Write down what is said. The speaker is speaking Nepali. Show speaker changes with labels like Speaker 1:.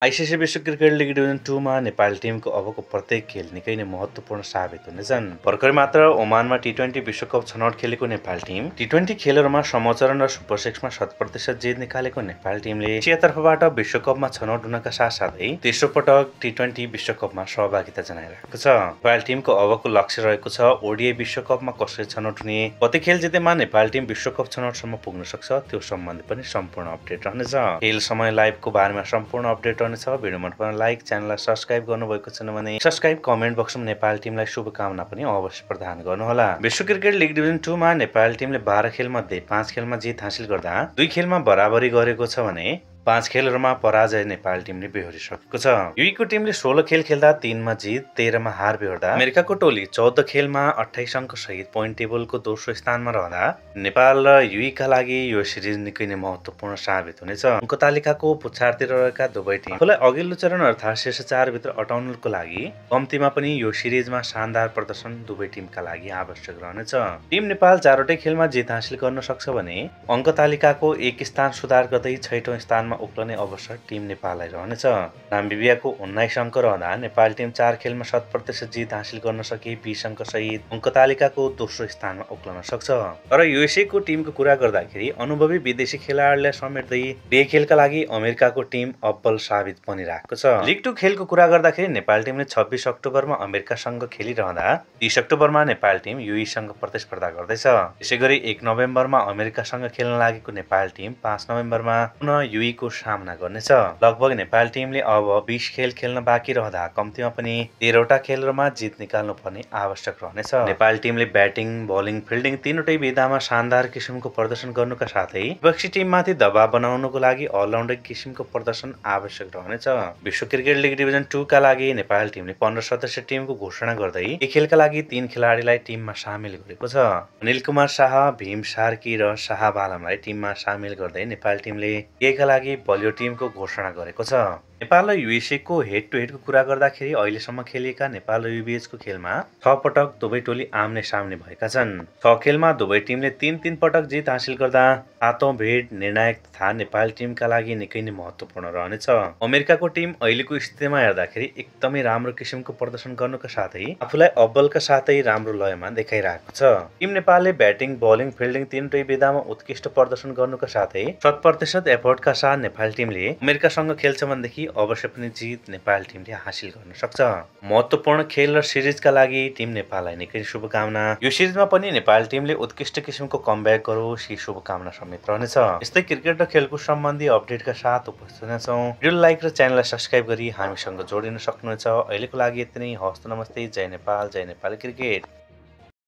Speaker 1: आइसिसी विश्व क्रिकेट लिग डिभिजन 2 मा नेपाल टिमको अबको प्रत्येक खेल निकै नै महत्त्वपूर्ण साबित हुनेछन्। भर्खरै मात्र ओमानमा टी20 विश्वकप छनौट खेलेको नेपाल टिम टी20 खेलहरूमा समोच्चरण र सुपर 6 मा 100% जित निकालेको नेपाल टिमले एसियातर्फबाट विश्वकपमा छनौट हुनका साथसाथै तेस्रो पटक टी20 विश्वकपमा सहभागिता जनाइरहेको छ। नेपाल टिमको अबको लक्ष्य रहेको छ ओडिआई विश्वकपमा कसरी छनौट हुने, कति खेल जितेमा नेपाल टिम विश्वकप छनौटसम्म पुग्न सक्छ त्यो सम्बन्धी पनि सम्पूर्ण अपडेट रहनेछ। खेल समय लाइभको बारेमा सम्पूर्ण अपडेट भिडियो मन पर्न लाइक, च्यानललाई सब्स्क्राइब गर्नुभएको छैन भने सब्स्क्राइब, कमेन्ट बक्समा नेपाल टिमलाई शुभकामना पनि अवश्य प्रदान गर्नुहोला। विश्व क्रिकेट लिग डिभिजन 2 मा नेपाल टिमले 12 खेल मध्ये 5 खेलमा जित हासिल गर्दा 2 खेलमा बराबरी गरेको छ भने 5 खेलहरूमा पराजय नेपाल टिमले बेहोरिसकेको छ। युईको टिमले 16 खेल खेल्दा 3 मा जित, 13 मा हार बेहोर्दा अमेरिकाको टोली 14 खेलमा 28 अङ्क सहित पोइन्ट टेबलको दोस्रो स्थानमा रहँदा नेपाल र युईका लागि यो सिरिज निकै नै महत्त्वपूर्ण साबित हुनेछ। अङ्क तालिकाको पुछारतिर रहेका दुवै टिम आफूलाई अघिल्लो चरण अर्थात् शीर्ष 4 भित्र अटाउनको लागि कम्तीमा पनि यो सिरिजमा शानदार प्रदर्शन दुवै टिमका लागि आवश्यक रहनेछ। टिम नेपाल 4वटै खेलमा जित हासिल गर्न सक्छ भने अङ्क तालिकाको 1 स्थान सुधार गर्दै 6औं स्थानमा उक्लने अवसर टिम नेपाललाई रहनेछ। नाम्बिबियाको 19 अङ्क रहँदा नेपाल टिम 4 खेलमा 100% जित हासिल गर्न सके 20 अङ्क सहित अङ्क तालिकाको दोस्रो स्थानमा उक्लन सक्छ। तर युएसएको टिमको कुरा गर्दाखेरि अनुभवी विदेशी खेलाडीलाई समेट्दै 2 खेलका लागि अमेरिकाको टिम अब्बल साबित बनिरहेको छ। लिग 2 खेलको कुरा गर्दाखेरि नेपाल टिमले 26 अक्टोबरमा अमेरिकासँग खेलिरहँदा 30 अक्टोबरमा नेपाल टिम युएसँग प्रतिस्पर्धा गर्दैछ। यसैगरी 1 नोभेम्बरमा अमेरिकासँग खेल्न लागेको नेपाल टिम 5 नोभेम्बरमा पुनः युईको सामना गर्नेछ। लगभग नेपाल टिमले अब 20 खेल खेल्न बाँकी रहँदा कम्तीमा पनि 13वटा खेलहरूमा जित निकाल्नु पर्ने आवश्यक रहनेछ। नेपाल टिमले ब्याटिङ, बलिङ, फिल्डिङ तीनवटै विधामा शानदार किसिमको प्रदर्शन गर्नुका साथै विपक्षी टिममाथि दबाव बनाउनको लागि अलराउन्डर किसिमको प्रदर्शन आवश्यक रहनेछ। विश्व क्रिकेट लिग डिभिजन 2 का लागि नेपाल टिमले 15 सदस्य टिमको घोषणा गर्दै एक खेलका लागि 3 खेलाडीलाई टिममा सामेल गरेको छ। अनिल कुमार शाह, भीम सार्की र शाह बालमलाई टिममा सामेल गर्दै नेपाल टिमले एकका लागि बलियो टिमको घोषणा गरेको छ। नेपाल र युएसएको हेड टु हेडको कुरा गर्दाखेरि अहिलेसम्म खेलिएका नेपाल र युबीएचको खेलमा 6 पटक दुवै टोली आम्ने सामने भएका छन्। 6 खेलमा दुवै टिमले 3-3 पटक जित हासिल गर्दा 7औं भेट निर्णायक तथा नेपाल टिमका लागि निकै नै महत्त्वपूर्ण रहनेछ। अमेरिकाको टिम अहिलेको स्थितिमा हेर्दाखेरि एकदमै राम्रो किसिमको प्रदर्शन गर्नुका साथै आफूलाई अब्बलका साथै राम्रो लयमा देखाइरहेको छ। टिम नेपालले ब्याटिङ, बलिङ, फिल्डिङ तीनटै विधामा उत्कृष्ट प्रदर्शन गर्नुका साथै 100% एफर्टका साथ नेपाल टिमले अमेरिकासँग खेल्छ भनेदेखि अवश्य पनि जित नेपाल टिमले हासिल गर्न सक्छ। महत्त्वपूर्ण खेल र सिरिजका लागि टिम नेपाललाई निकै शुभकामना। यो सिरिजमा पनि नेपाल टिमले उत्कृष्ट किसिमको कमब्याक गरोस्, यी शुभकामना समेत रहनेछ। यस्तै क्रिकेट र खेलकुद सम्बन्धी अपडेटका साथ उपस्थित हुनेछौँ। भिडियोलाई लाइक र च्यानललाई सब्स्क्राइब गरी हामीसँग जोडिन सक्नुहुनेछ। अहिलेको लागि यति नै। हवस् त, नमस्ते। जय नेपाल, जय नेपाल क्रिकेट।